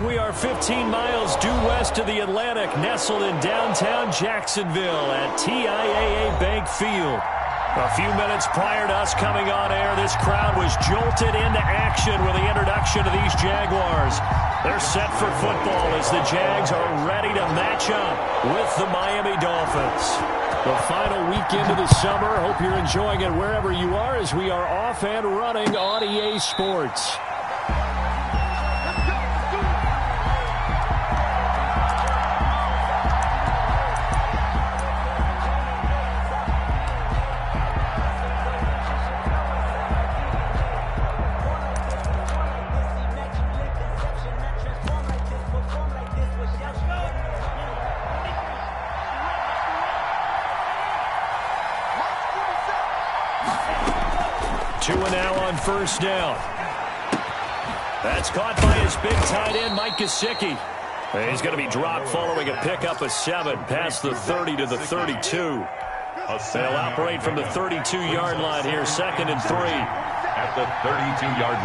We are 15 miles due west of the Atlantic, nestled in downtown Jacksonville at TIAA Bank Field. A few minutes prior to us coming on air, this crowd was jolted into action with the introduction of these Jaguars. They're set for football as the Jags are ready to match up with the Miami Dolphins. The final weekend of the summer. Hope you're enjoying it wherever you are as we are off and running on EA Sports. First down. That's caught by his big tight end, Mike Gesicki. He's going to be dropped following a pickup of 7 past the 30 to the 32. They'll operate from the 32-yard line here, 2nd and 3. At the 32-yard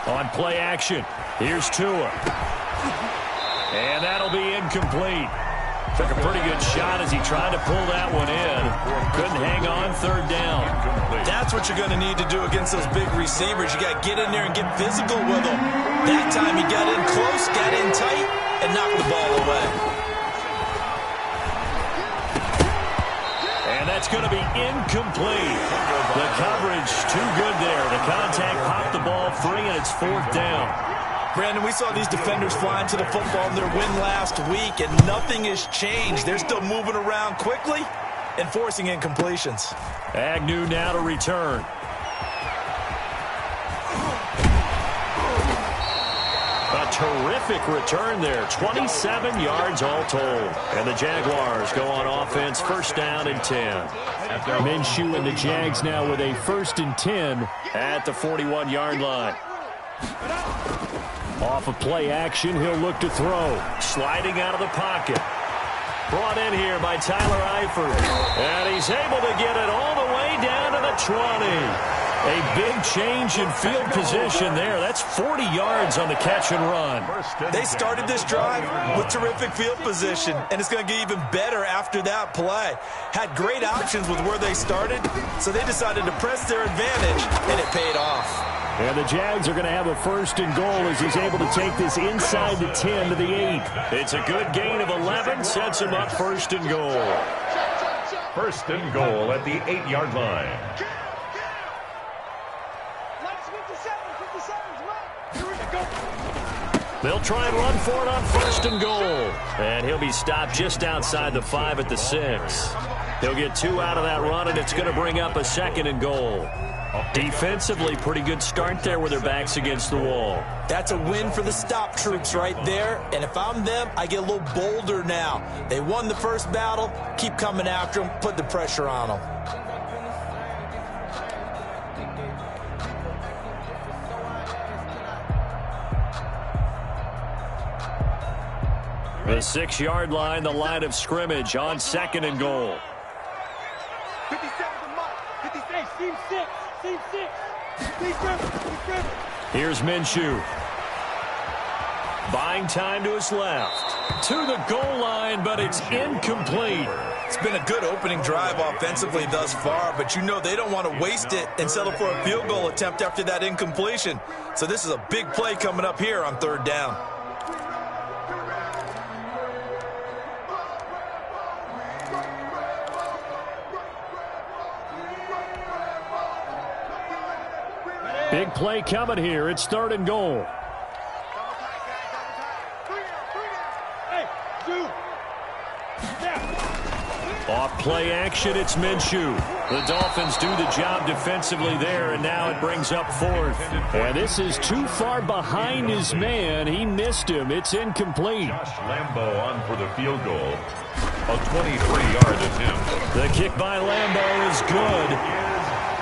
line. On play action, here's Tua. And that'll be incomplete. Took a pretty good shot as he tried to pull that one in. Couldn't hang on, 3rd down. That's what you're going to need to do against those big receivers. You got to get in there and get physical with them. That time he got in close, got in tight, and knocked the ball away. And that's going to be incomplete. The coverage too good there. The contact popped the ball free, and it's 4th down. Brandon, we saw these defenders flying to the football in their win last week, and nothing has changed. They're still moving around quickly and forcing incompletions. Agnew now to return. A terrific return there. 27 yards all told. And the Jaguars go on offense, 1st down and 10. Minshew and the Jags now with a 1st and 10 at the 41-yard line. Off of play action, he'll look to throw. Sliding out of the pocket. Brought in here by Tyler Eifert. And he's able to get it all the way down to the 20. A big change in field position there. That's 40 yards on the catch and run. They started this drive with terrific field position, and it's going to get even better after that play. Had great options with where they started, so they decided to press their advantage, and it paid off. And the Jags are going to have a 1st and goal as he's able to take this inside the 10 to the 8. It's a good gain of 11, sets him up 1st and goal. 1st and goal at the 8-yard line. They'll try and run for it on 1st and goal. And he'll be stopped just outside the 5 at the 6. He'll get 2 out of that run, and it's going to bring up a 2nd and goal. Defensively, pretty good start there with their backs against the wall. That's a win for the stop troops right there. And if I'm them, I get a little bolder now. They won the first battle. Keep coming after them. Put the pressure on them. The 6-yard line, the line of scrimmage on 2nd and goal. 57 to Mike. 56, team 6. Team 6. Here's Minshew. Buying time to his left. To the goal line, but it's incomplete. It's been a good opening drive offensively thus far, but you know they don't want to waste it and settle for a field goal attempt after that incompletion. So this is a big play coming up here on 3rd down. Big play coming here. It's 3rd and goal. Off play action, it's Minshew. The Dolphins do the job defensively there, and now it brings up 4th. And this is too far behind his man. He missed him. It's incomplete. Josh Lambo on for the field goal. A 23-yard attempt. The kick by Lambo is good.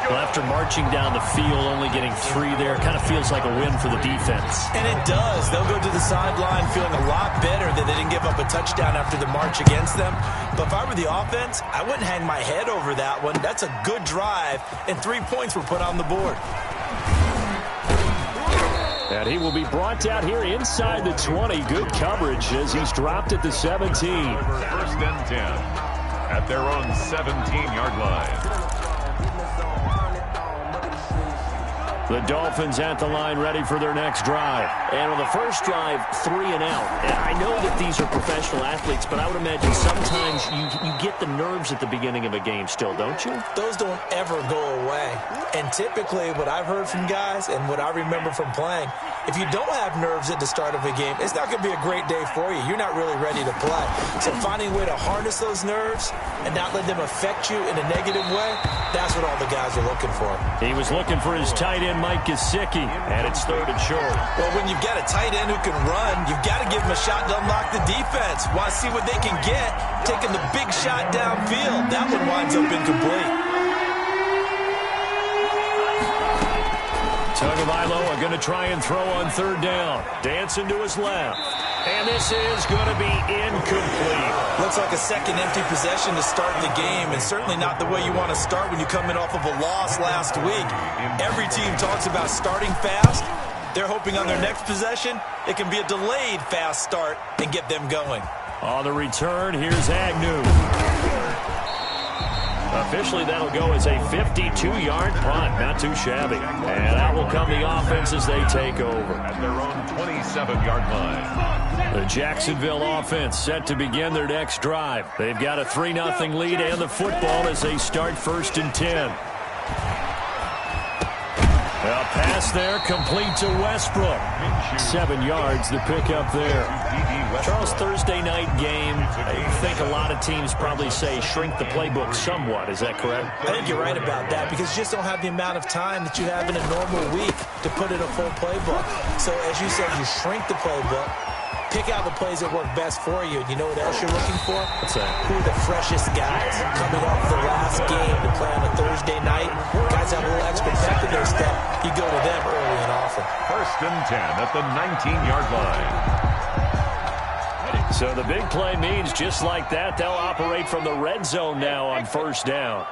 Well, after marching down the field, only getting 3 there, kind of feels like a win for the defense. And it does. They'll go to the sideline feeling a lot better that they didn't give up a touchdown after the march against them. But if I were the offense, I wouldn't hang my head over that one. That's a good drive, and 3 points were put on the board. And he will be brought down here inside the 20. Good coverage as he's dropped at the 17. First and 10 at their own 17-yard line. The Dolphins at the line ready for their next drive. And on the first drive, 3 and out. And I know that these are professional athletes, but I would imagine sometimes you get the nerves at the beginning of a game still, don't you? Those don't ever go away. And typically what I've heard from guys and what I remember from playing, if you don't have nerves at the start of a game, it's not going to be a great day for you. You're not really ready to play. So finding a way to harness those nerves and not let them affect you in a negative way, that's what all the guys are looking for. He was looking for his tight end, Mike Gesicki, and it's 3rd and short. Well, when you've got a tight end who can run, you've got to give him a shot to unlock the defense. Want to see what they can get, taking the big shot downfield. That one winds up incomplete. Tagovailoa going to try and throw on 3rd down. Dancing to his left. And this is going to be incomplete. Looks like a second empty possession to start the game, and certainly not the way you want to start when you come in off of a loss last week. Every team talks about starting fast. They're hoping on their next possession it can be a delayed fast start and get them going. On the return, here's Agnew. Officially, that'll go as a 52-yard punt. Not too shabby. And out will come the offense as they take over. At their own 27-yard line. The Jacksonville offense set to begin their next drive. They've got a 3-0 lead and the football as they start 1st and 10. A pass there complete to Westbrook. 7 yards, the pickup there. Charles, Thursday night game, I think a lot of teams probably say shrink the playbook somewhat. Is that correct? I think you're right about that because you just don't have the amount of time that you have in a normal week to put in a full playbook. So as you said, you shrink the playbook. Pick out the plays that work best for you. And you know what else you're looking for? What's that? Who are the freshest guys coming off the last game to play on a Thursday night? Guys have a little extra pep in their step. You go to them early and often. 1st and 10 at the 19-yard line. So the big play means just like that, they'll operate from the red zone now on 1st down.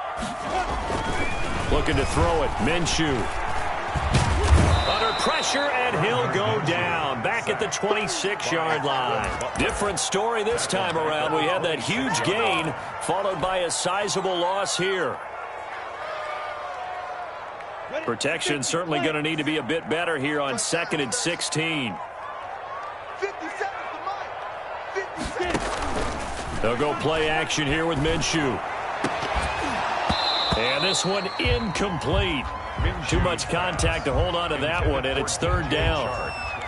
Looking to throw it, Minshew. Under pressure, and he'll go down. Back at the 26-yard line. Different story this time around. We had that huge gain, followed by a sizable loss here. Protection certainly going to need to be a bit better here on 2nd and 16. 50 seconds to Mike. 56. They'll go play action here with Minshew. And this one incomplete. Too much contact to hold on to that one, and it's 3rd down.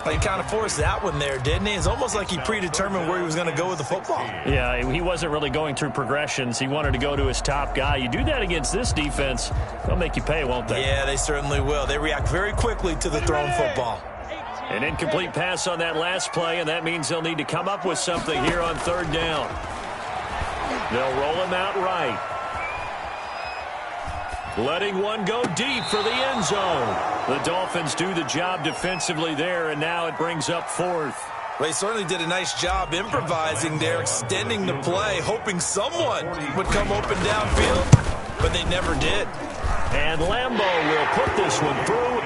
He kind of forced that one there, didn't he? It's almost like he predetermined where he was going to go with the football. Yeah, he wasn't really going through progressions. He wanted to go to his top guy. You do that against this defense, they'll make you pay, won't they? Yeah, they certainly will. They react very quickly to the thrown football. An incomplete pass on that last play, and that means they'll need to come up with something here on 3rd down. They'll roll him out right. Letting one go deep for the end zone. The Dolphins do the job defensively there, and now it brings up 4th. Well, they certainly did a nice job improvising there, extending the play, hoping someone would come open downfield, but they never did. And Lambeau will put this one through,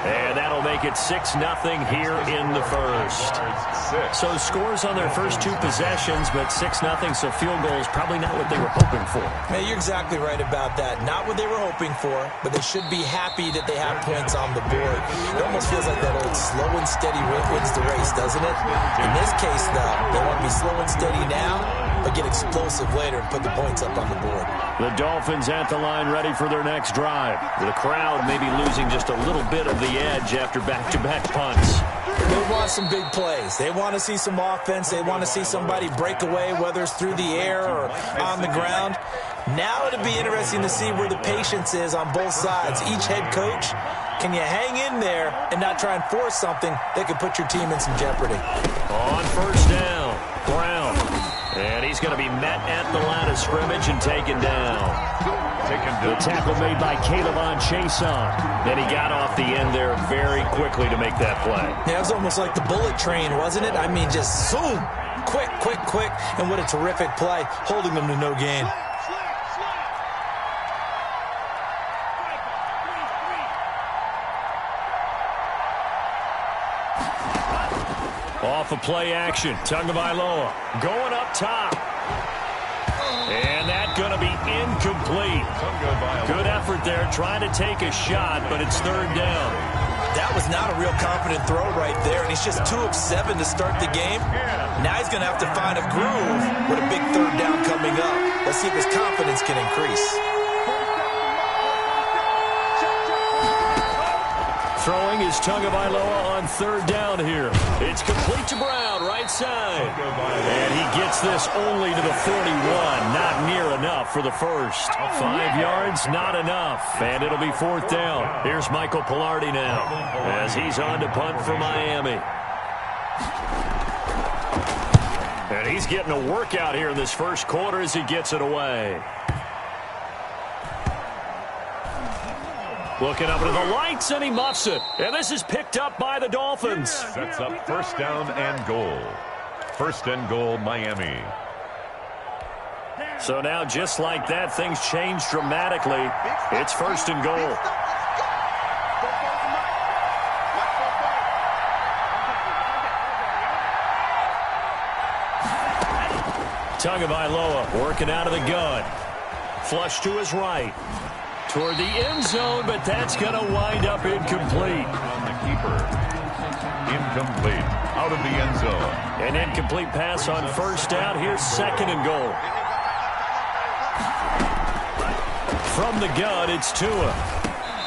and that'll make it 6-0 here in the 1st. So scores on their first 2 possessions, but 6-0, so field goal is probably not what they were hoping for. Hey, you're exactly right about that. Not what they were hoping for, but they should be happy that they have points on the board. It almost feels like that old slow and steady wins the race, doesn't it? In this case, though, they want to be slow and steady now, but get explosive later and put the points up on the board. The Dolphins at the line ready for their next drive. The crowd may be losing just a little bit of the edge after back-to-back punts. They want some big plays. They want to see some offense. They want to see somebody break away, whether it's through the air or on the ground. Now it'll be interesting to see where the patience is on both sides. Each head coach, can you hang in there and not try and force something that could put your team in some jeopardy? On 1st down, Brown. And he's going to be met at the line of scrimmage and taken down. The tackle made by K'Lavon Chaisson. Then he got off the end there very quickly to make that play. Yeah, it was almost like the bullet train, wasn't it? I mean, just zoom. Quick, quick, quick. And what a terrific play, holding them to no gain. Off of play action, Tagovailoa going up top. And that's going to be incomplete. Good effort there trying to take a shot, but it's third down. That was not a real confident throw right there, and he's just 2 of 7 to start the game. Now he's going to have to find a groove with a big third down coming up. Let's see if his confidence can increase. Throwing is Tagovailoa on third down here. It's complete to Brown, right side. And he gets this only to the 41. Not near enough for the first. 5 yards, not enough. And it'll be fourth down. Here's Michael Pilardi now as he's on to punt for Miami. And he's getting a workout here in this first quarter as he gets it away. Looking up into the lights, and he muffs it. And this is picked up by the Dolphins. Sets up first down and goal. First and goal, Miami. So now, just like that, things change dramatically. It's first and goal. Tagovailoa working out of the gun. Flush to his right. Toward the end zone, but that's going to wind up incomplete. On the keeper. Incomplete. Out of the end zone. An incomplete pass on first down. Here's second and goal. From the gun, it's Tua.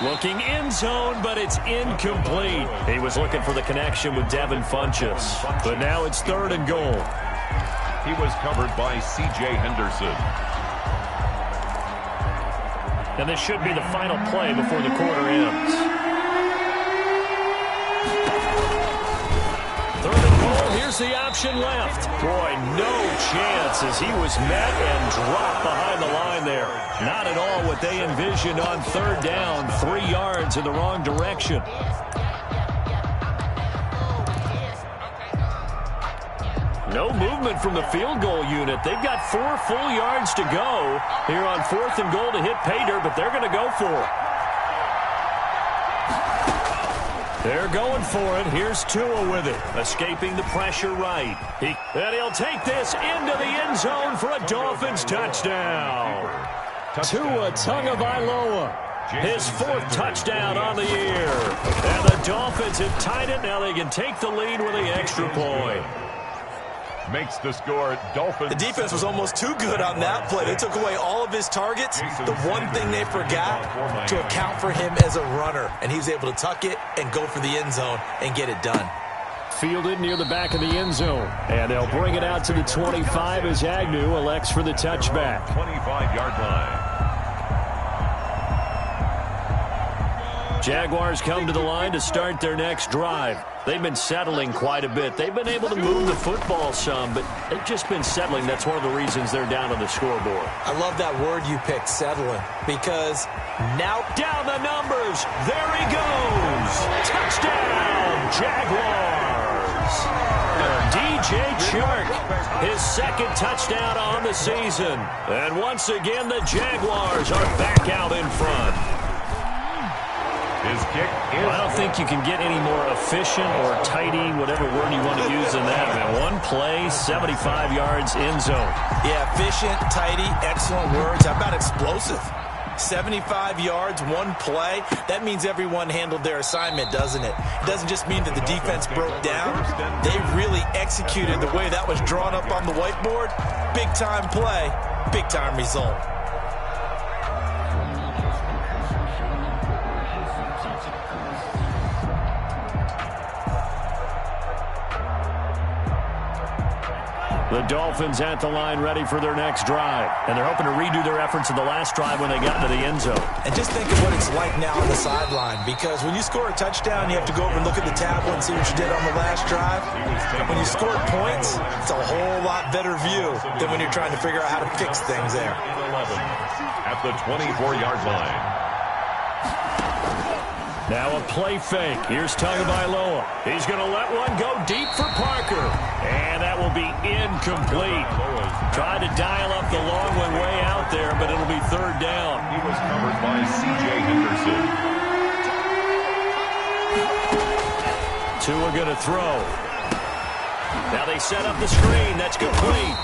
Looking end zone, but it's incomplete. He was looking for the connection with Devin Funchess. But now it's third and goal. He was covered by C.J. Henderson. And this should be the final play before the quarter ends. Third and goal. Here's the option left. Boy, no chance as he was met and dropped behind the line there. Not at all what they envisioned on third down. 3 yards in the wrong direction. No movement from the field goal unit. They've got 4 full yards to go here on fourth and goal to hit pay dirt, but they're going to go for it. They're going for it. Here's Tua with it, escaping the pressure right. And he'll take this into the end zone for a Dolphins touchdown. Tua Tagovailoa, his 4th touchdown on the year. And the Dolphins have tied it. Now they can take the lead with the extra point. Makes the score Dolphins. The defense was almost too good on that play. They took away all of his targets. The one thing they forgot, to account for him as a runner. And he was able to tuck it and go for the end zone and get it done. Fielded near the back of the end zone. And they'll bring it out to the 25 as Agnew elects for the touchback. 25-yard line. Jaguars come to the line to start their next drive. They've been settling quite a bit. They've been able to move the football some, but they've just been settling. That's one of the reasons they're down on the scoreboard. I love that word you picked, settling, because now down the numbers. There he goes. Touchdown, Jaguars. DJ Chark, his 2nd touchdown on the season. And once again, the Jaguars are back out in front. His kick is... I don't think you can get any more efficient or tidy, whatever word you want to use in that, man. One play, 75 yards, end zone. Yeah, efficient, tidy, excellent words. How about explosive? 75 yards, one play. That means everyone handled their assignment, doesn't it? It doesn't just mean that the defense broke down. They really executed the way that was drawn up on the whiteboard. Big-time play, big-time result. The Dolphins at the line ready for their next drive. And they're hoping to redo their efforts in the last drive when they got into the end zone. And just think of what it's like now on the sideline. Because when you score a touchdown, you have to go over and look at the tablet and see what you did on the last drive. When you score points, it's a whole lot better view than when you're trying to figure out how to fix things there. 11 at the 24-yard line. Now a play fake. Here's Tagovailoa. He's going to let one go deep for Parker. And that will be incomplete. Tried to dial up the long one way out there, but it'll be third down. He was covered by C.J. Henderson. Tua going to throw. Now they set up the screen. That's complete.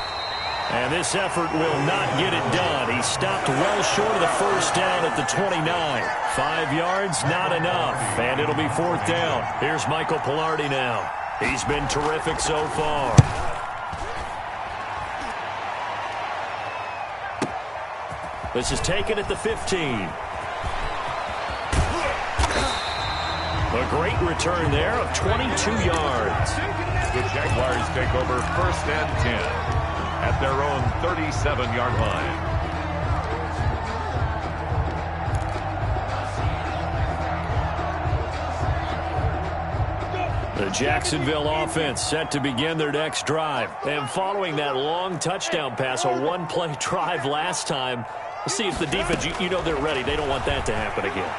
And this effort will not get it done. He stopped well short of the first down at the 29. 5 yards, not enough. And it'll be 4th down. Here's Michael Palardy now. He's been terrific so far. This is taken at the 15. A great return there of 22 yards. The Jaguars take over 1st and 10 at their own 37-yard line. The Jacksonville offense set to begin their next drive. And following that long touchdown pass, a one-play drive last time, let's see if the defense, you know they're ready. They don't want that to happen again.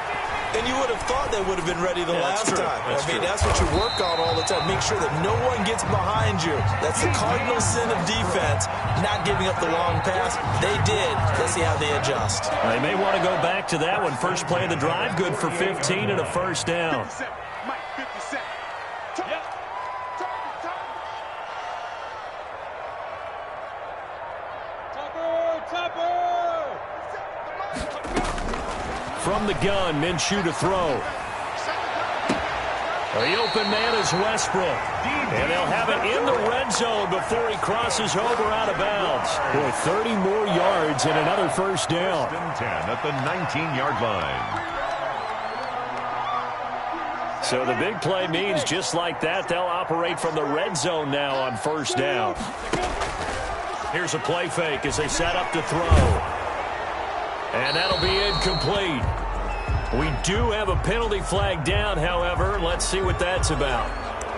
And you would have thought they would have been ready the last time. That's what you work on all the time. Make sure that no one gets behind you. That's the cardinal sin of defense, not giving up the long pass. They did. Let's see how they adjust. They may want to go back to that one. First play of the drive, good for 15 and a first down. 57. Mike, 57. From the gun, Minshew to throw. The open man is Westbrook. And they'll have it in the red zone before he crosses over out of bounds. Boy, 30 more yards and another first down. 10 at the 19-yard line. So the big play means just like that, they'll operate from the red zone now on first down. Here's a play fake as they set up to throw. And that'll be incomplete. We do have a penalty flag down, however. Let's see what that's about.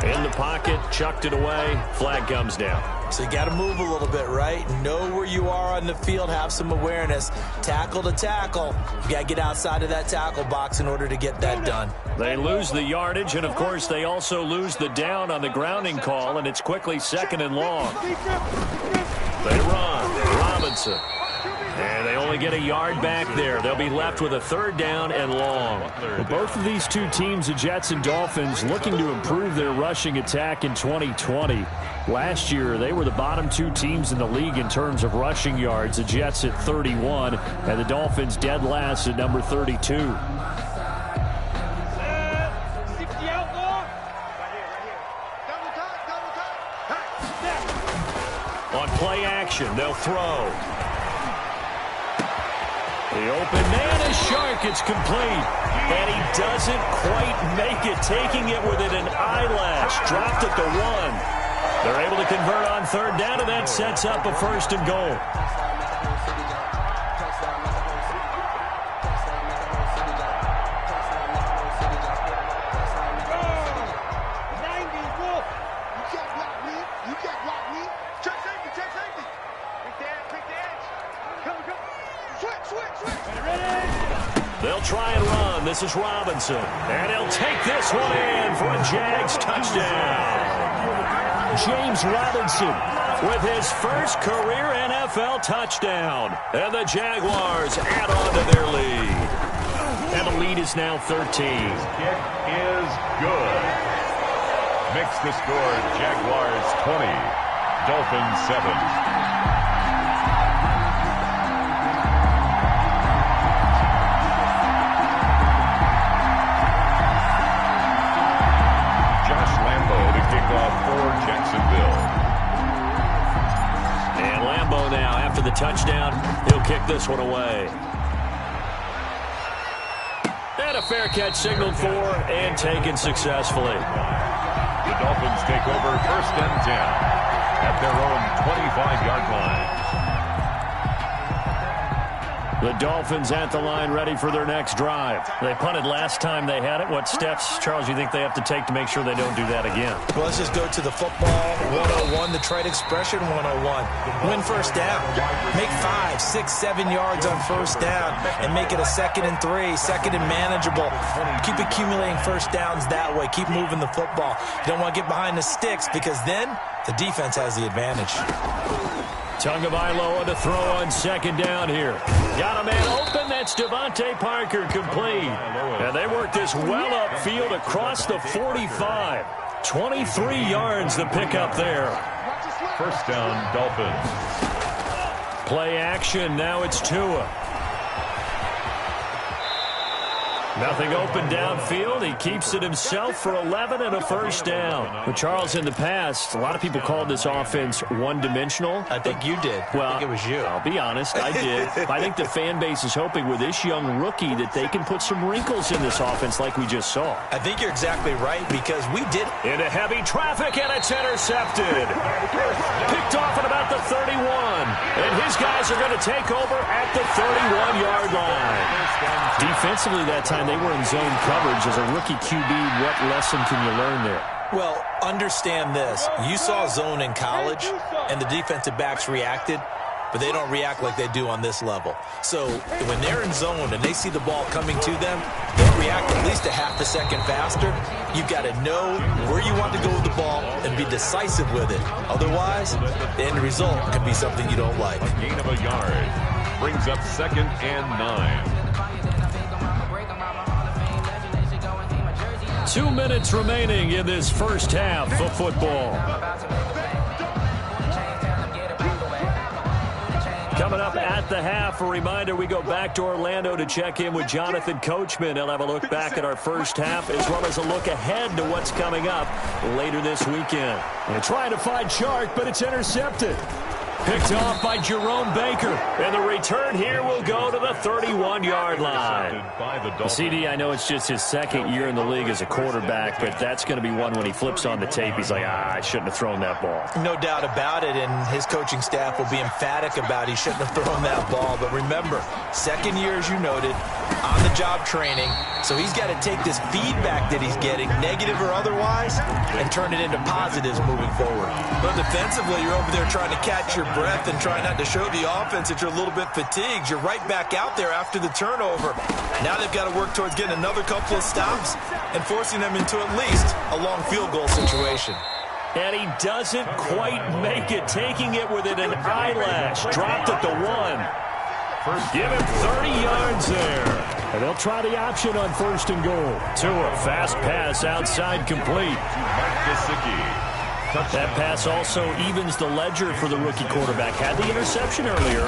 In the pocket, chucked it away, flag comes down. So you got to move a little bit, right? Know where you are on the field, have some awareness. Tackle to tackle. You got to get outside of that tackle box in order to get that done. They lose the yardage, and of course they also lose the down on the grounding call, and it's quickly 2nd and long. They run. Robinson. And they only get a yard back there. They'll be left with a 3rd down and long. Well, both of these two teams, the Jets and Dolphins, looking to improve their rushing attack in 2020. Last year, they were the bottom 2 teams in the league in terms of rushing yards. The Jets at 31, and the Dolphins dead last at number 32. 60 outlaw. On play action, they'll throw. The open man is Shark. It's complete. And he doesn't quite make it, taking it within an eyelash. Dropped at the 1. They're able to convert on 3rd down, and that sets up a 1st and goal. They'll try and run. This is Robinson. And he'll take this one in for a Jags touchdown. James Robinson with his first career NFL touchdown. And the Jaguars add on to their lead. And the lead is now 13. Kick is good. Makes the score Jaguars 20, Dolphins 7. And Lambeau now, after the touchdown, he'll kick this one away. And a fair catch signaled for and taken successfully. The Dolphins take over 1st and 10 at their own 25-yard line. The Dolphins at the line, ready for their next drive. They punted last time they had it. What steps, Charles, you think they have to take to make sure they don't do that again? Well, let's just go to the football 101, the trade expression 101. Win first down. Make 5, 6, 7 yards on first down and make it a 2nd and 3, 2nd and manageable. Keep accumulating first downs that way. Keep moving the football. You don't want to get behind the sticks because then the defense has the advantage. Tagovailoa to throw on 2nd down here. Got a man open. That's Devontae Parker complete. And they work this well upfield across the 45. 23 yards to pick up there. First down, Dolphins. Play action. Now it's Tua. Nothing open downfield. He keeps it himself for 11 and a first down. But Charles, in the past, a lot of people called this offense one-dimensional. I think you did. Well, I think it was you. I'll be honest, I did. I think the fan base is hoping with this young rookie that they can put some wrinkles in this offense like we just saw. I think you're exactly right because we did. Into heavy traffic, and it's intercepted. Picked off at about the 31. And his guys are going to take over at the 31-yard line. Defensively that time, they were in zone coverage. As a rookie QB, what lesson can you learn there? Well, understand this. You saw zone in college, and the defensive backs reacted, but they don't react like they do on this level. So when they're in zone and they see the ball coming to them, they'll react at least a half a second faster. You've got to know where you want to go with the ball and be decisive with it. Otherwise, the end result can be something you don't like. A gain of a yard brings up 2nd and 9. 2 minutes remaining in this first half of football. Coming up at the half, a reminder, we go back to Orlando to check in with Jonathan Coachman. He'll have a look back at our first half as well as a look ahead to what's coming up later this weekend. They're trying to find Chark, but it's intercepted. Picked off by Jerome Baker. And the return here will go to the 31-yard line. CD, I know it's just his second year in the league as a quarterback, but that's going to be one when he flips on the tape. He's like, I shouldn't have thrown that ball. No doubt about it, and his coaching staff will be emphatic about he shouldn't have thrown that ball. But remember, second year, as you noted, on-the-job training. So he's got to take this feedback that he's getting, negative or otherwise, and turn it into positives moving forward. But defensively, you're over there trying to catch your breath and try not to show the offense that you're a little bit fatigued. You're right back out there after the turnover. Now they've got to work towards getting another couple of stops and forcing them into at least a long field goal situation. And he doesn't quite make it, taking it within an eyelash. Dropped at the 1. Give him 30 yards there. And they'll try the option on 1st and goal. Tua, fast pass outside, complete. That pass also evens the ledger for the rookie quarterback. Had the interception earlier,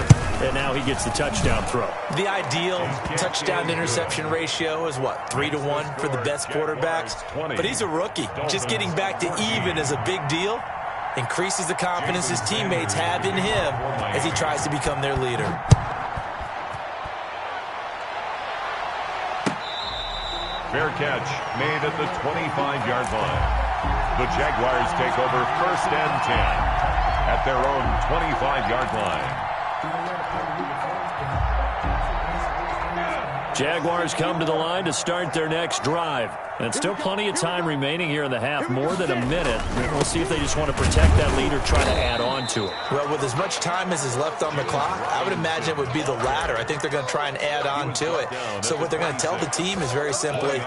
and now he gets the touchdown throw. The ideal touchdown-interception ratio is, what, 3-to-1 for the best quarterbacks? But he's a rookie. Just getting back to even is a big deal. Increases the confidence his teammates have in him as he tries to become their leader. Fair catch made at the 25-yard line. The Jaguars take over 1st and 10 at their own 25-yard line. Jaguars come to the line to start their next drive. And still plenty of time remaining here in the half, more than a minute. We'll see if they just want to protect that lead or try to add on to it. Well, with as much time as is left on the clock, I would imagine it would be the latter. I think they're going to try and add on to it. So what they're going to tell the team is very simply,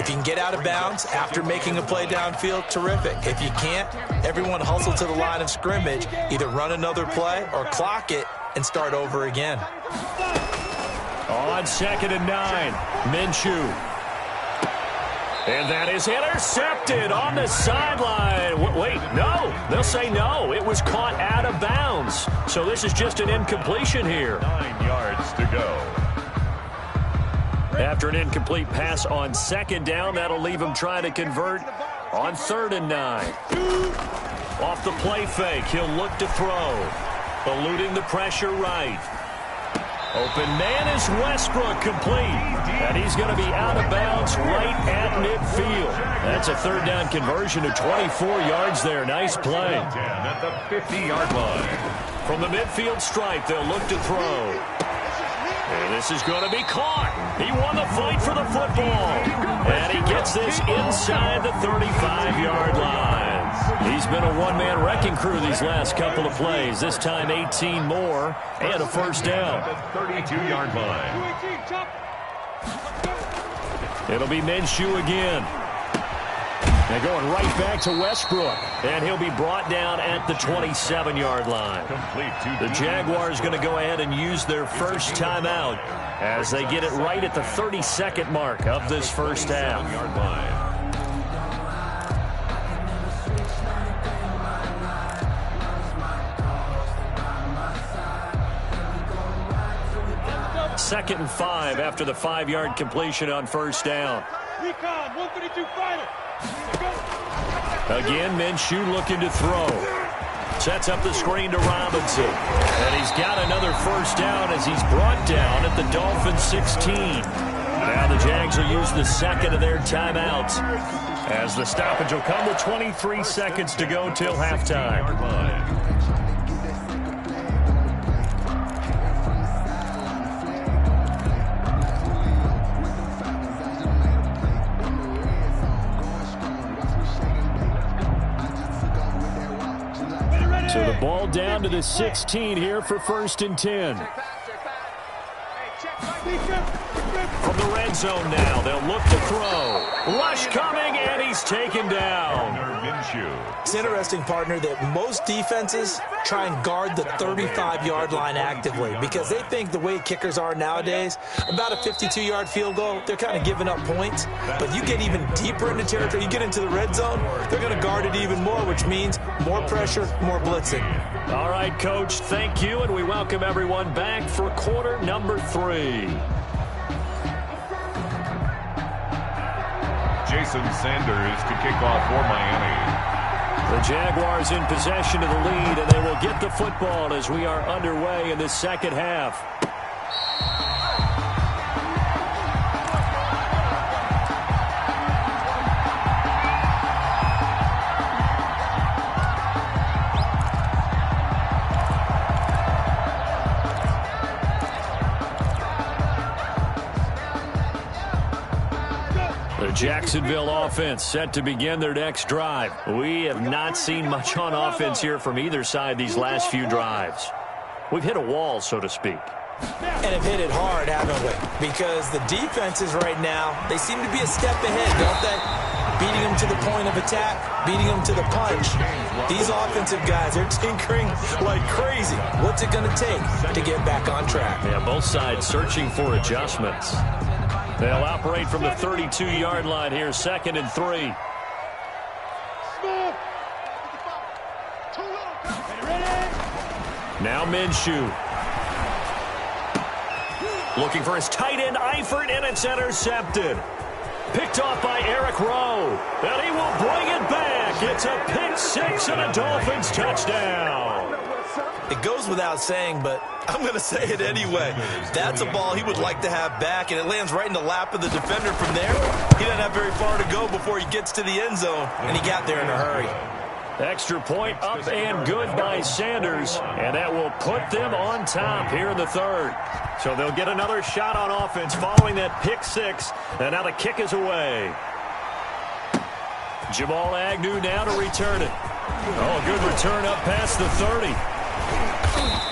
if you can get out of bounds after making a play downfield, terrific. If you can't, everyone hustle to the line of scrimmage, either run another play or clock it and start over again. On 2nd and 9, Minshew. And that is intercepted on the sideline. Wait, no. They'll say no. It was caught out of bounds. So this is just an incompletion here. 9 yards to go. After an incomplete pass on 2nd down, that'll leave him trying to convert on 3rd and 9. Off the play fake, he'll look to throw. Eluding the pressure right. Open man is Westbrook, complete. And he's going to be out of bounds right at midfield. That's a 3rd down conversion of 24 yards there. Nice play. At the 50-yard line. From the midfield stripe, they'll look to throw. And this is going to be caught. He won the fight for the football. And he gets this inside the 35-yard line. He's been a one-man wrecking crew these last couple of plays. This time 18 more and a 1st down. At the 32-yard line. It'll be Minshew again. And going right back to Westbrook. And he'll be brought down at the 27-yard line. The Jaguars going to go ahead and use their first timeout as they get it right at the 32nd mark of this first half. 2nd and 5 after the 5-yard completion on first down. Recon, 132 fighter. Again, Minshew looking to throw. Sets up the screen to Robinson. And he's got another first down as he's brought down at the Dolphins 16. Now the Jags will use the second of their timeouts, as the stoppage will come with 23 seconds to go till halftime. So the ball down to the 16 here for 1st and 10. From the red zone now, they'll look to throw. Rush coming, and he's taken down. It's interesting, partner, that most defenses try and guard the 35-yard line actively because they think the way kickers are nowadays, about a 52-yard field goal, they're kind of giving up points. But you get even deeper into territory, you get into the red zone, they're going to guard it even more, which means more pressure, more blitzing. All right, Coach, thank you, and we welcome everyone back for quarter number 3. Jason Sanders to kick off for Miami. The Jaguars in possession of the lead, and they will get the football as we are underway in the second half. Jacksonville offense set to begin their next drive. We have not seen much on offense here from either side these last few drives. We've hit a wall, so to speak. And have hit it hard, haven't we? Because the defenses right now, they seem to be a step ahead, don't they? Beating them to the point of attack, beating them to the punch. These offensive guys, they're tinkering like crazy. What's it going to take to get back on track? Yeah, both sides searching for adjustments. They'll operate from the 32-yard line here, 2nd and 3. Now Minshew. Looking for his tight end, Eifert, and it's intercepted. Picked off by Eric Rowe. And he will bring it back. It's a pick 6 and a Dolphins touchdown. It goes without saying, but I'm going to say it anyway. That's a ball he would like to have back, and it lands right in the lap of the defender from there. He doesn't have very far to go before he gets to the end zone, and he got there in a hurry. Extra point up and good by Sanders, and that will put them on top here in the 3rd. So they'll get another shot on offense following that pick 6, and now the kick is away. Jamal Agnew now to return it. Oh, good return up past the 30.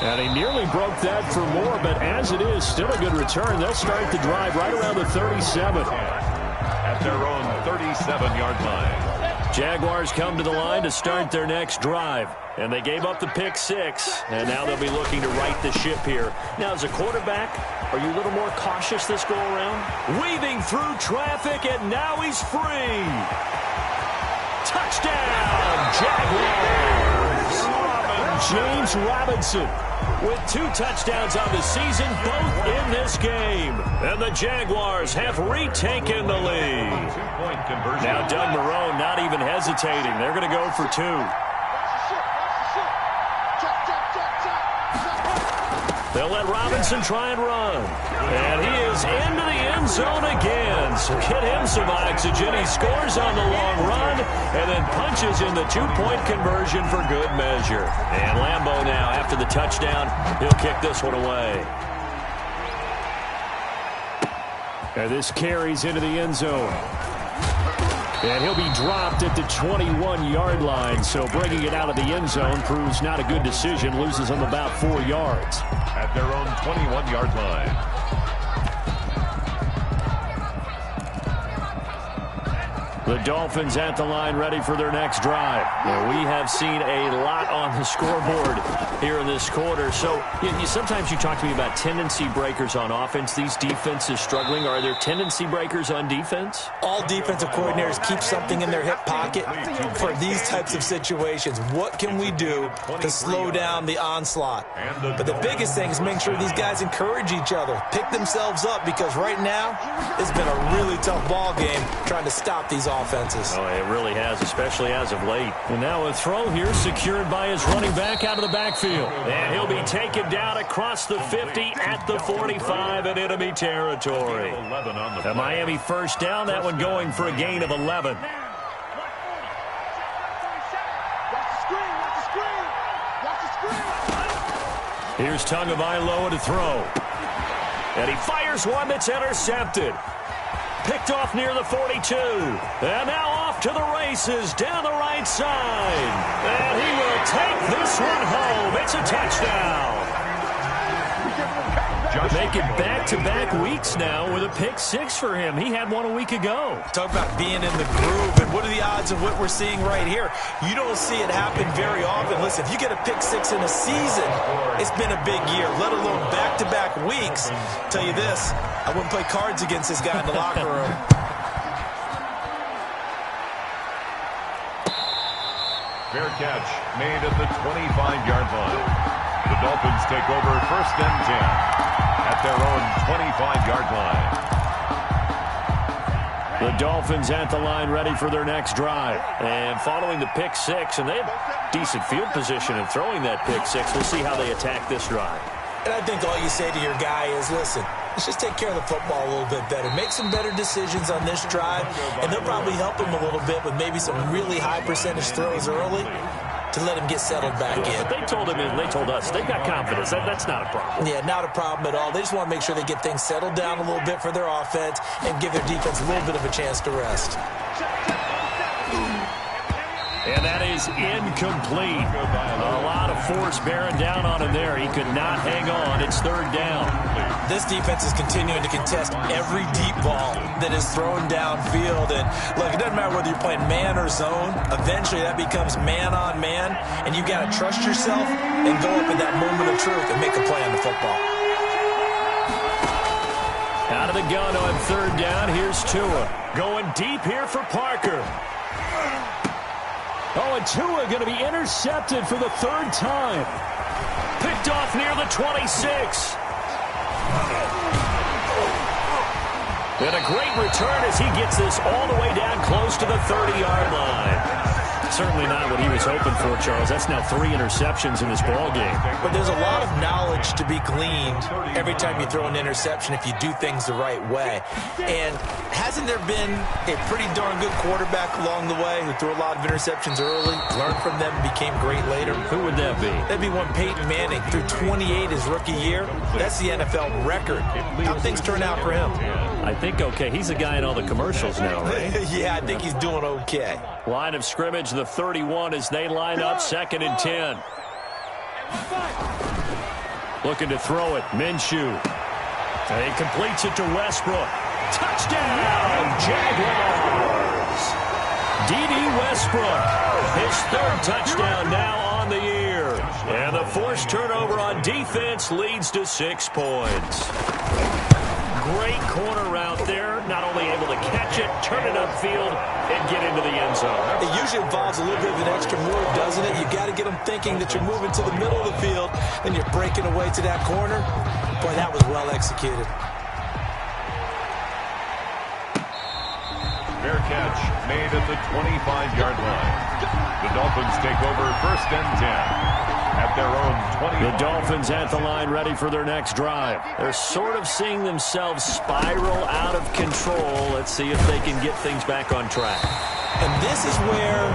And he nearly broke that for more, but as it is, still a good return. They'll start the drive right around the 37. At their own 37-yard line. Jaguars come to the line to start their next drive. And they gave up the pick 6, and now they'll be looking to right the ship here. Now, as a quarterback, are you a little more cautious this go-around? Weaving through traffic, and now he's free. Touchdown, Jaguars! James Robinson with 2 touchdowns on the season, both in this game. And the Jaguars have retaken the lead. Now Doug Marrone not even hesitating. They're going to go for 2. They'll let Robinson try and run. And he is into the end zone again. So get him some oxygen. He scores on the long run and then punches in the 2-point conversion for good measure. And Lambeau now, after the touchdown, he'll kick this one away. And this carries into the end zone. And he'll be dropped at the 21-yard line. So bringing it out of the end zone proves not a good decision. Loses him about 4 yards. At their own 21-yard line. The Dolphins at the line ready for their next drive. Well, we have seen a lot on the scoreboard here in this quarter. So sometimes you talk to me about tendency breakers on offense. These defenses struggling. Are there tendency breakers on defense? All defensive coordinators keep something in their hip pocket for these types of situations. What can we do to slow down the onslaught? But the biggest thing is make sure these guys encourage each other, pick themselves up, because right now it's been a really tough ball game trying to stop these offenses. Oh, it really has, especially as of late. And now a throw here secured by his running back out of the backfield. And he'll be taken down across the 50 at the 45 in enemy territory. The Miami first down, that one going for a gain of 11. Here's Tagovailoa to throw. And he fires one that's intercepted. Picked off near the 42. And now off to the races down the right side. And he will take this one home. It's a touchdown. Make it back-to-back weeks now with a pick-6 for him. He had one a week ago. Talk about being in the groove, and what are the odds of what we're seeing right here? You don't see it happen very often. Listen, if you get a pick-6 in a season, it's been a big year, let alone back-to-back weeks. Tell you this, I wouldn't play cards against this guy in the locker room. Fair catch made at the 25-yard line. The Dolphins take over first and 10 at their own 25-yard line. The Dolphins at the line ready for their next drive. And following the pick-6, and they have decent field position in throwing that pick-6. We'll see how they attack this drive. And I think all you say to your guy is, listen, let's just take care of the football a little bit better. Make some better decisions on this drive, and they'll probably help him a little bit with maybe some really high percentage throws early to let him get settled back in. But they told him and they told us they've got confidence. That's not a problem. Yeah, not a problem at all. They just want to make sure they get things settled down a little bit for their offense and give their defense a little bit of a chance to rest. And that is incomplete. A lot of force bearing down on him there. He could not hang on. It's third down. This defense is continuing to contest every deep ball that is thrown downfield. And look, it doesn't matter whether you're playing man or zone. Eventually that becomes man on man. And you got to trust yourself and go up in that moment of truth and make a play on the football. Out of the gun on third down. Here's Tua. Going deep here for Parker. Oh, and Tua going to be intercepted for the third time. Picked off near the 26. And a great return as he gets this all the way down close to the 30-yard line. Certainly not what he was hoping for, Charles. That's now 3 interceptions in this ball game. But there's a lot of knowledge to be gleaned every time you throw an interception if you do things the right way. And hasn't there been a pretty darn good quarterback along the way who threw a lot of interceptions early, learned from them, and became great later? Who would that be? That'd be one Peyton Manning. Threw 28 his rookie year. That's the NFL record. How things turn out for him? I think okay. He's a guy in all the commercials now, right? Yeah, I think he's doing okay. Line of scrimmage, the 31 as they line up, 2nd and 10. Looking to throw it, Minshew. And he completes it to Westbrook. Touchdown, Jaguars! D.D. Westbrook, his 3rd touchdown now on the year. And the forced turnover on defense leads to 6 points. Great corner route there. Not only able to catch it, turn it upfield, and get into the end zone. It usually involves a little bit of an extra move, doesn't it? You got to get them thinking that you're moving to the middle of the field, and you're breaking away to that corner. Boy, that was well executed. Fair catch made at the 25-yard line. The Dolphins take over first and 10 at their own 20. The Dolphins at the line ready for their next drive. They're sort of seeing themselves spiral out of control. Let's see if they can get things back on track. And this is where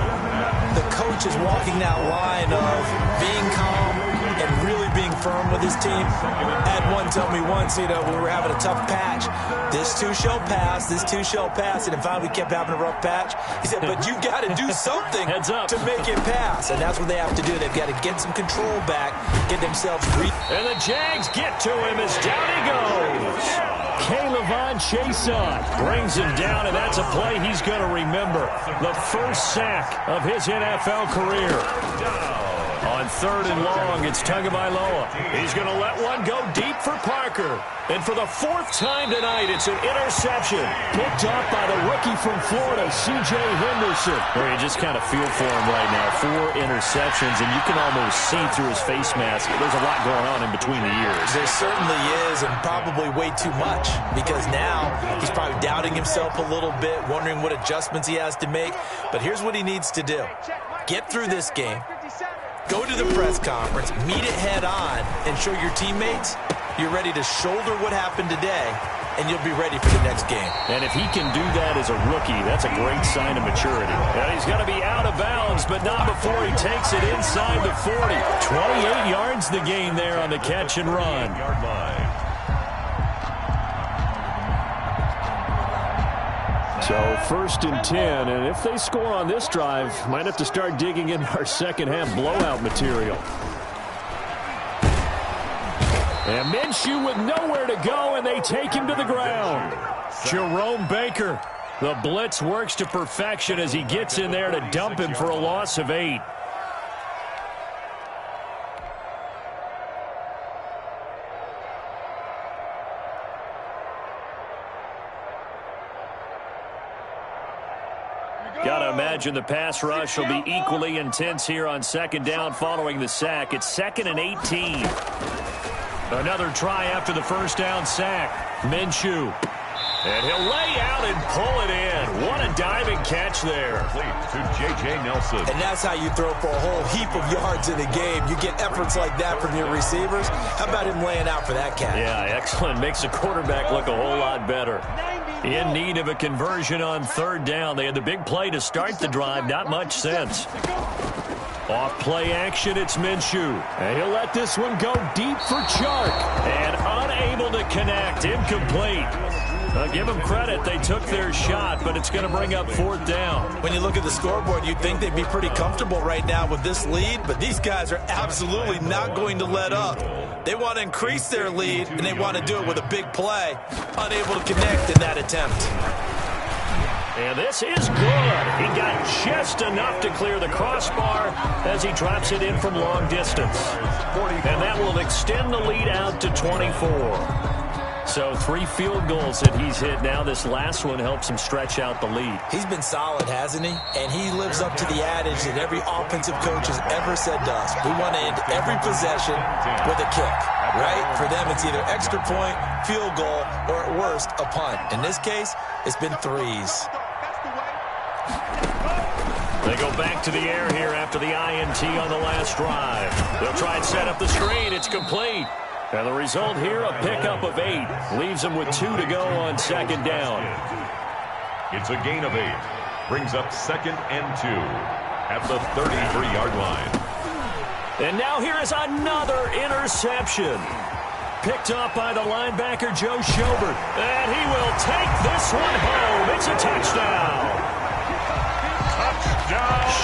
the coach is walking that line of being calm and really being firm with his team. I had one tell me once, we were having a tough patch. This too shall pass, this too shall pass. And finally we kept having a rough patch. He said, but you got to do something Heads up. to make it pass. And that's what they have to do. They've got to get some control back, get themselves And the Jags get to him as down he goes. Caleb chase on. Brings him down, and that's a play he's going to remember. The first sack of his NFL career. On 3rd and long, it's Tagovailoa. He's going to let one go deep for Parker. And for the 4th time tonight, it's an interception. Picked up by the rookie from Florida, C.J. Henderson. Well, you just kind of feel for him right now. 4 interceptions, and you can almost see through his face mask. There's a lot going on in between the ears. There certainly is, and probably way too much, because now he's probably doubting himself a little bit, wondering what adjustments he has to make. But here's what he needs to do. Get through this game. Go to the press conference, meet it head on, and show your teammates you're ready to shoulder what happened today, and you'll be ready for the next game. And if he can do that as a rookie, that's a great sign of maturity. And he's going to be out of bounds, but not before he takes it inside the 40. 28 yards the gain there on the catch and run. So 1st and 10, and if they score on this drive, might have to start digging in our second half blowout material. And Minshew with nowhere to go, and they take him to the ground. Jerome Baker, the blitz works to perfection as he gets in there to dump him for a loss of 8. Got to imagine the pass rush will be equally intense here on 2nd down following the sack. It's 2nd and 18. Another try after the 1st down sack. Minshew. And he'll lay out and pull it in. What a diving catch there. To J.J. Nelson. And that's how you throw for a whole heap of yards in a game. You get efforts like that from your receivers. How about him laying out for that catch? Yeah, excellent. Makes the quarterback look a whole lot better. In need of a conversion on 3rd down. They had the big play to start the drive. Not much sense. Off play action, it's Minshew. And he'll let this one go deep for Chark. And unable to connect. Incomplete. Give them credit. They took their shot, but it's going to bring up 4th down. When you look at the scoreboard, you'd think they'd be pretty comfortable right now with this lead, but these guys are absolutely not going to let up. They want to increase their lead, and they want to do it with a big play. Unable to connect in that attempt. And this is good. He got just enough to clear the crossbar as he drops it in from long distance. And that will extend the lead out to 24. So 3 field goals that he's hit now. This last one helps him stretch out the lead. He's been solid, hasn't he? And he lives up to the adage that every offensive coach has ever said to us. We want to end every possession with a kick, right? For them, it's either extra point, field goal, or at worst, a punt. In this case, it's been 3s. They go back to the air here after the INT on the last drive. They'll try and set up the screen. It's complete. And the result here, a pickup of 8. Leaves them with 2 to go on 2nd down. It's a gain of 8. Brings up 2nd and 2 at the 33-yard line. And now here is another interception. Picked up by the linebacker, Joe Schobert. And he will take this one home. It's a touchdown.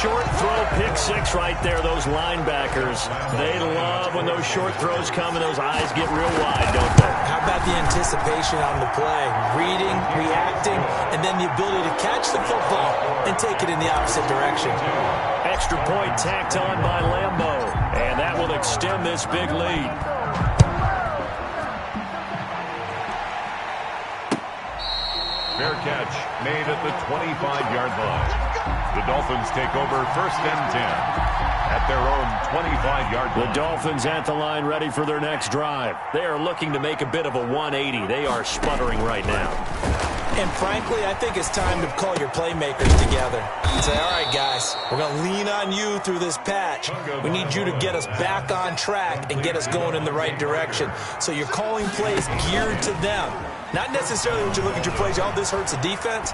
Short throw, pick 6 right there. Those linebackers, they love when those short throws come and those eyes get real wide, don't they? How about the anticipation on the play? Reading, reacting, and then the ability to catch the football and take it in the opposite direction. Extra point tacked on by Lambeau, and that will extend this big lead. Fair catch made at the 25-yard line. The Dolphins take over 1st and 10 at their own 25-yard line. The Dolphins at the line ready for their next drive. They are looking to make a bit of a 180. They are sputtering right now. And frankly, I think it's time to call your playmakers together and say, all right, guys, we're going to lean on you through this patch. We need you to get us back on track and get us going in the right direction. So you're calling plays geared to them. Not necessarily when you look at your plays, oh, this hurts the defense.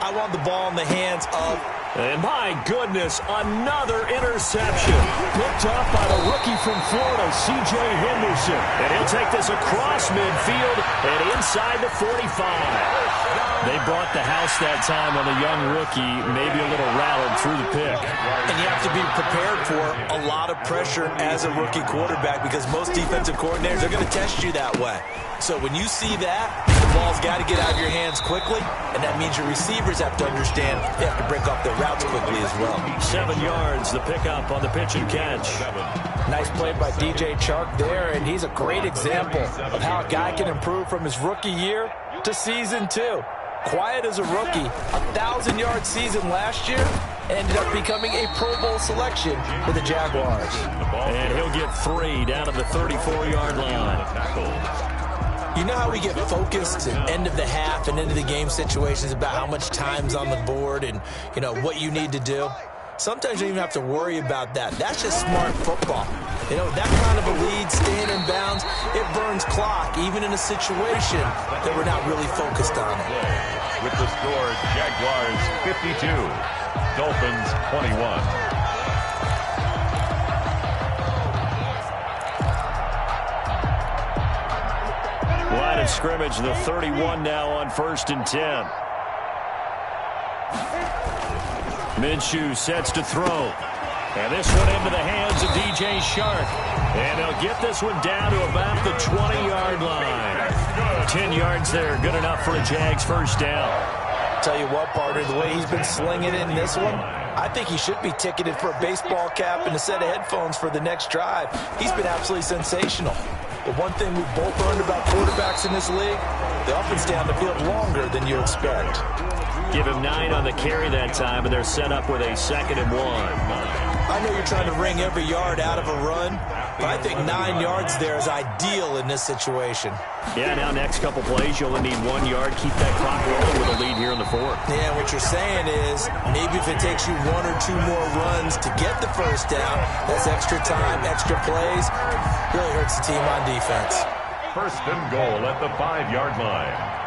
I want the ball in the hands of And my goodness, another interception. Picked off by the rookie from Florida, C.J. Henderson. And he'll take this across midfield and inside the 45. They brought the house that time on the young rookie, maybe a little rattled through the pick. And you have to be prepared for a lot of pressure as a rookie quarterback because most defensive coordinators are going to test you that way. So when you see that, the ball's got to get out of your hands quickly, and that means your receivers have to understand they have to break off their routes quickly as well. 7 yards, the pickup on the pitch and catch. Nice play by DJ Chark there, and he's a great example of how a guy can improve from his rookie year to season 2. Quiet as a rookie, 1,000-yard season last year, ended up becoming a Pro Bowl selection for the Jaguars. And he'll get 3 down to the 34-yard line. You know how we get focused at end of the half and into the game situations about how much time's on the board and, you know, what you need to do? Sometimes you don't even have to worry about that. That's just smart football. You know, that kind of a lead, staying in bounds, it burns clock, even in a situation that we're not really focused on it. With the score, Jaguars 52, Dolphins 21. Line of scrimmage, the 31 now on 1st and 10. Minshew sets to throw. And this one into the hands of DJ Chark. And they'll get this one down to about the 20-yard line. 10 yards there, good enough for a Jags first down. Tell you what, partner, the way he's been slinging it in this one, I think he should be ticketed for a baseball cap and a set of headphones for the next drive. He's been absolutely sensational. But one thing we've both learned about quarterbacks in this league, they often stay on the field longer than you expect. Give him 9 on the carry that time, and they're set up with a 2nd and 1. I know you're trying to wring every yard out of a run, but I think 9 yards there is ideal in this situation. Yeah, now next couple plays, you only need 1 yard. Keep that clock rolling with a lead here in the 4th. Yeah, what you're saying is maybe if it takes you 1 or 2 more runs to get the first down, that's extra time, extra plays, really hurts the team on defense. 1st and goal at the 5-yard line.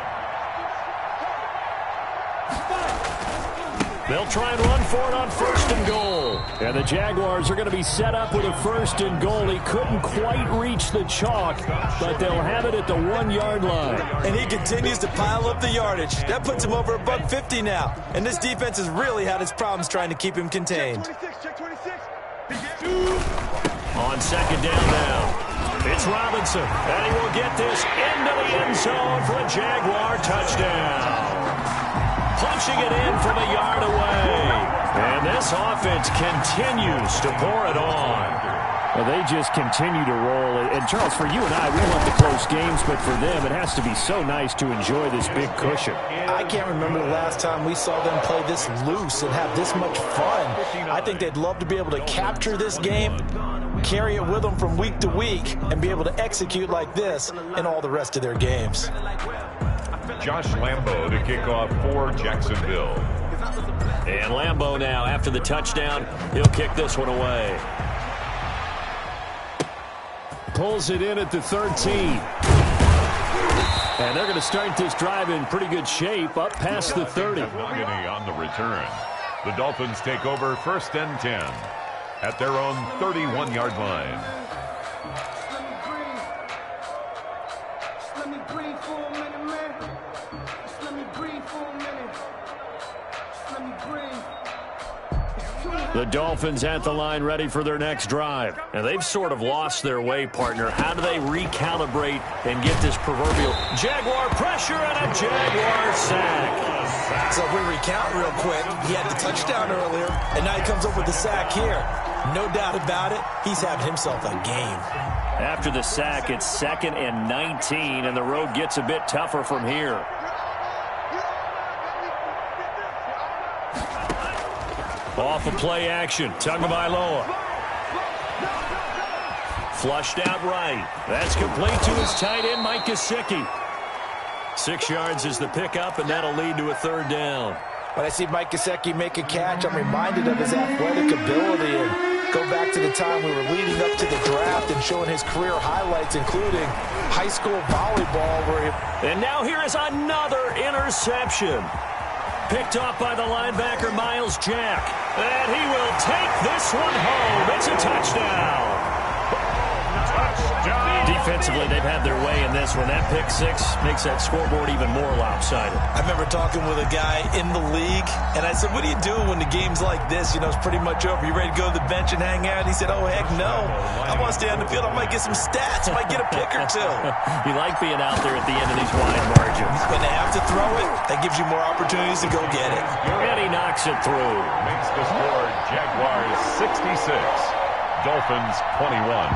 They'll try and run for it on 1st and goal. And the Jaguars are going to be set up with a 1st and goal. He couldn't quite reach the chalk, but they'll have it at the 1-yard line. And he continues to pile up the yardage. That puts him over $150 now. And this defense has really had its problems trying to keep him contained. Check 26. On 2nd down now, it's Robinson. And he will get this into the end zone for a Jaguar touchdown. Punching it in from a yard away. And this offense continues to pour it on. Well, they just continue to roll. And, Charles, for you and I, we want the close games, but for them, it has to be so nice to enjoy this big cushion. I can't remember the last time we saw them play this loose and have this much fun. I think they'd love to be able to capture this game, carry it with them from week to week, and be able to execute like this in all the rest of their games. Josh Lambo to kick off for Jacksonville. And Lambo now, after the touchdown, he'll kick this one away. Pulls it in at the 13. And they're going to start this drive in pretty good shape, up past the 30. Mahogany on the return. The Dolphins take over 1st and 10 at their own 31-yard line. The Dolphins at the line ready for their next drive. And they've sort of lost their way, partner. How do they recalibrate and get this proverbial Jaguar pressure and a Jaguar sack? So if we recount real quick, he had the touchdown earlier, and now he comes up with the sack here. No doubt about it, he's having himself a game. After the sack, it's 2nd and 19, and the road gets a bit tougher from here. Off of play action, Tagovailoa. Flushed out right. That's complete to his tight end, Mike Gesicki. 6 yards is the pickup, and that'll lead to a 3rd down. When I see Mike Gesicki make a catch, I'm reminded of his athletic ability. And go back to the time we were leading up to the draft and showing his career highlights, including high school volleyball. And now here is another interception. Picked off by the linebacker, Myles Jack. And he will take this one home. It's a touchdown. Defensively, they've had their way in this one. That pick six makes that scoreboard even more lopsided. I remember talking with a guy in the league, and I said, what do you do when the game's like this? You know, it's pretty much over. You ready to go to the bench and hang out? He said, oh, heck no. I want to stay on the field. I might get some stats. I might get a pick or two. You like being out there at the end of these wide margins. When they have to throw it, that gives you more opportunities to go get it. And he knocks it through. Makes the score Jaguars 66, Dolphins 21.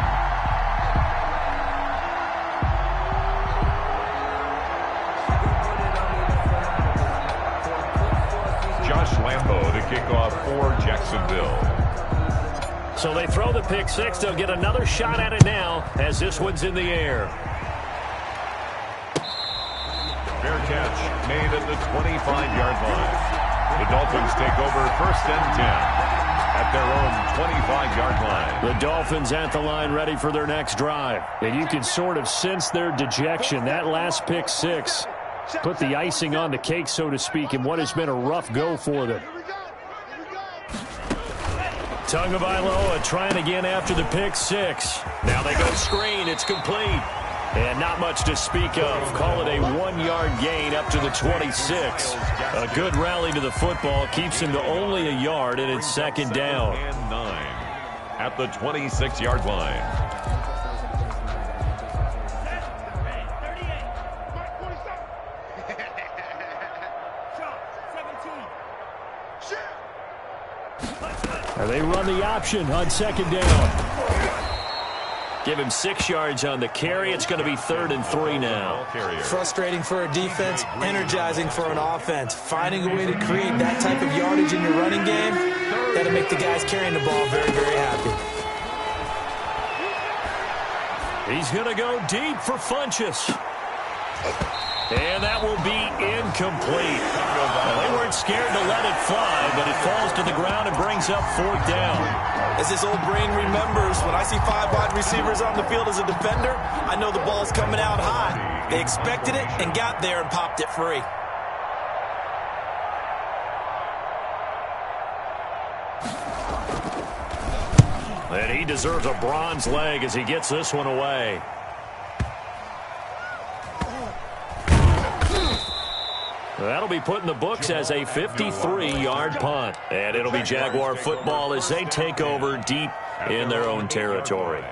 Josh Lambo to kick off for Jacksonville. So they throw the pick six. They'll get another shot at it now as this one's in the air. Fair catch made at the 25-yard line. The Dolphins take over first and 10 at their own 25-yard line. The Dolphins at the line ready for their next drive. And you can sort of sense their dejection. That last pick six put the icing on the cake, so to speak, in what has been a rough go for them. Tagovailoa trying again after the pick six. Now they go screen. It's complete. And not much to speak of. Call it a 1-yard gain up to the 26. A good rally to the football keeps him to only a yard, and it's second down. And 9 at the 26-yard line. They run the option on second down. Give him 6 yards on the carry. It's going to be 3rd and 3 now. Frustrating for a defense, energizing for an offense. Finding a way to create that type of yardage in your running game, that'll make the guys carrying the ball very, very happy. He's going to go deep for Funchess. And that will be incomplete. Well, they weren't scared to let it fly, but it falls to the ground and brings up 4th down. As this old brain remembers, when I see 5 wide receivers on the field as a defender, I know the ball's coming out high. They expected it and got there and popped it free. And he deserves a bronze leg as he gets this one away. That'll be put in the books as a 53-yard punt. And it'll be Jaguar football as they take over deep in their own territory.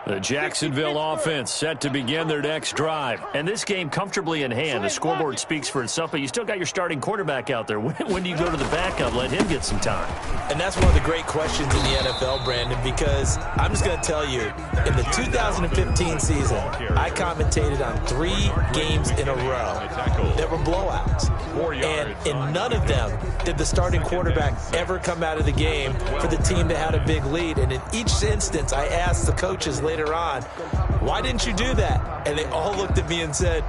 The Jacksonville offense set to begin their next drive. And this game comfortably in hand. The scoreboard speaks for itself, but you still got your starting quarterback out there. When do you go to the backup? Let him get some time. And that's one of the great questions in the NFL, Brandon, because I'm just going to tell you, in the 2015 season, I commentated on 3 games in a row that were blowouts. And in none of them did the starting quarterback ever come out of the game for the team that had a big lead. And in each instance, I asked the coaches later on, why didn't you do that? And they all looked at me and said,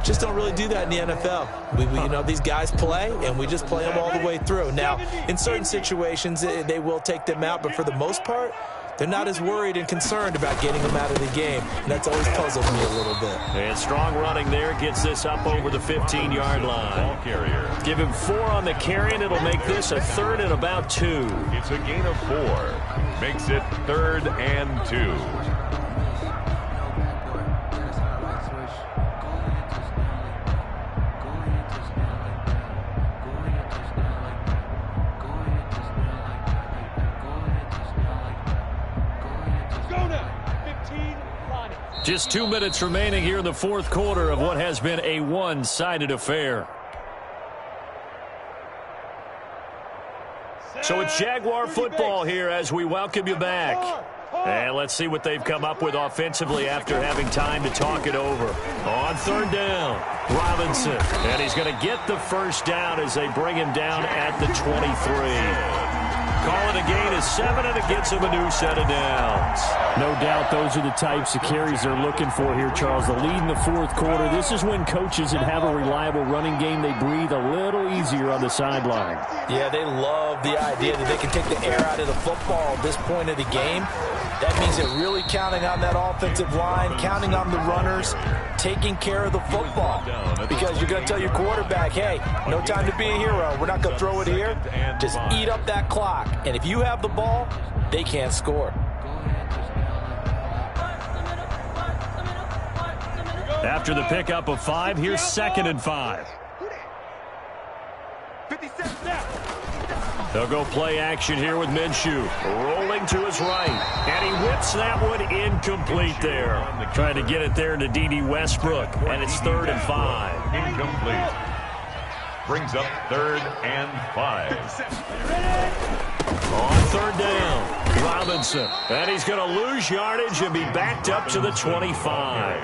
just don't really do that in the NFL. We you know, these guys play, and we just play them all the way through. Now, in certain situations, they will take them out, but for the most part, they're not as worried and concerned about getting them out of the game. And that's always puzzled me a little bit. And strong running there gets this up over the 15-yard line. Ball carrier. Give him 4 on the carry, and it'll make this a 3rd and about 2. It's a gain of 4. Makes it 3rd and 2. Just 2 minutes remaining here in the 4th quarter of what has been a one-sided affair. So it's Jaguar football here as we welcome you back. And let's see what they've come up with offensively after having time to talk it over. On 3rd down, Robinson. And he's going to get the first down as they bring him down at the 23. Call it a gain of 7, and it gets him a new set of downs. No doubt those are the types of carries they're looking for here, Charles. The lead in the 4th quarter. This is when coaches that have a reliable running game, they breathe a little easier on the sideline. Yeah, they love the idea that they can take the air out of the football at this point of the game. That means they're really counting on that offensive line, counting on the runners, taking care of the football. Because you're going to tell your quarterback, hey, no time to be a hero. We're not going to throw it here. Just eat up that clock. And if you have the ball, they can't score. After the pickup of 5, here's 2nd and 5. 57 now. They'll go play action here with Minshew. Rolling to his right. And he whips that one incomplete there. Trying to get it there to D.D. Westbrook. And it's 3rd and 5. Incomplete. Brings up 3rd and 5. On 3rd down, Robinson. And he's going to lose yardage and be backed up to the 25.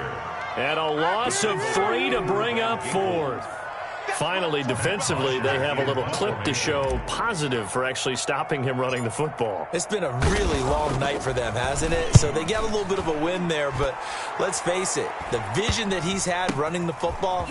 And a loss of 3 to bring up 4th. Finally, defensively, they have a little clip to show positive for actually stopping him running the football. It's been a really long night for them, hasn't it? So they got a little bit of a win there, but let's face it, the vision that he's had running the football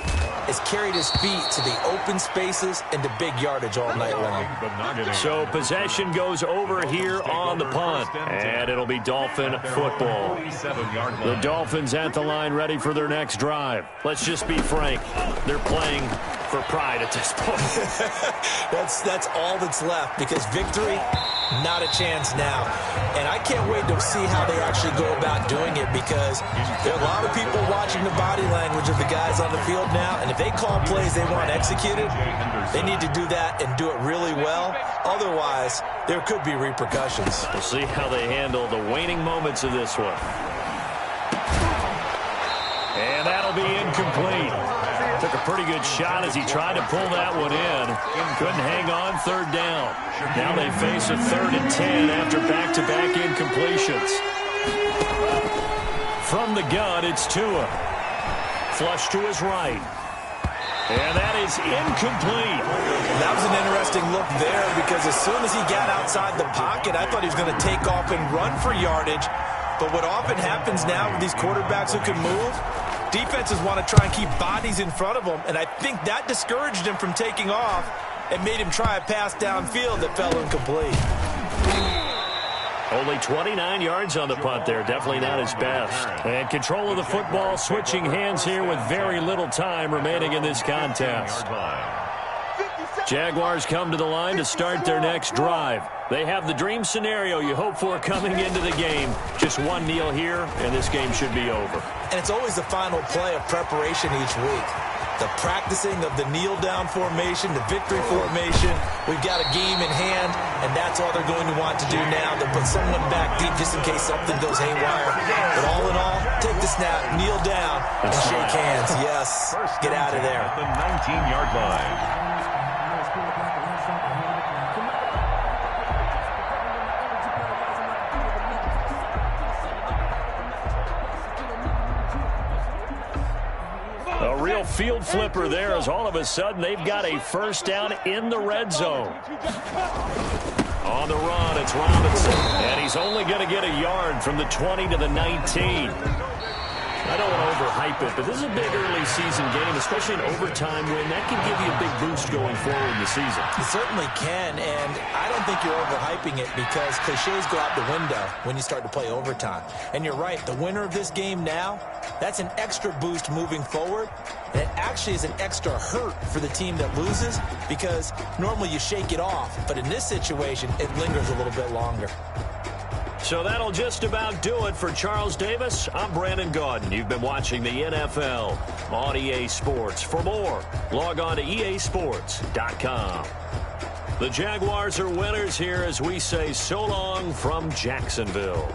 has carried his feet to the open spaces and to big yardage all night long. So possession goes over here on the punt, and it'll be Dolphin football. The Dolphins at the line ready for their next drive. Let's just be frank, they're playing for pride at this point. That's all that's left, because victory, not a chance now. And I can't wait to see how they actually go about doing it, because there are a lot of people watching the body language of the guys on the field now, and if they call plays they want executed, they need to do that and do it really well. Otherwise, there could be repercussions. We'll see how they handle the waning moments of this one. And that'll be incomplete. Took a pretty good shot as he tried to pull that one in. Couldn't hang on 3rd down. Now they face a 3rd and 10 after back-to-back incompletions. From the gun, it's Tua. Flush to his right. And that is incomplete. That was an interesting look there, because as soon as he got outside the pocket, I thought he was going to take off and run for yardage. But what often happens now with these quarterbacks who can move, defenses want to try and keep bodies in front of them, and I think that discouraged him from taking off and made him try a pass downfield that fell incomplete. Only 29 yards on the punt there. Definitely not his best. And control of the football switching hands here with very little time remaining in this contest. Jaguars come to the line to start their next drive. They have the dream scenario you hope for coming into the game. Just one kneel here, and this game should be over. And it's always the final play of preparation each week. The practicing of the kneel-down formation, the victory formation. We've got a game in hand, and that's all they're going to want to do now. They'll put someone back deep just in case something goes haywire. But all in all, take the snap, kneel down, and shake hands. Yes, get out of there. At the 19-yard line. A real field flipper there, as all of a sudden they've got a 1st down in the red zone. On the run, it's Robinson, and he's only going to get a yard from the 20 to the 19. I don't want to overhype it, but this is a big early season game, especially an overtime win. That can give you a big boost going forward in the season. It certainly can, and I don't think you're overhyping it, because cliches go out the window when you start to play overtime. And you're right, the winner of this game now, that's an extra boost moving forward, and it actually is an extra hurt for the team that loses, because normally you shake it off, but in this situation, it lingers a little bit longer. So that'll just about do it for Charles Davis. I'm Brandon Gaudin. You've been watching the NFL on EA Sports. For more, log on to easports.com. The Jaguars are winners here as we say so long from Jacksonville.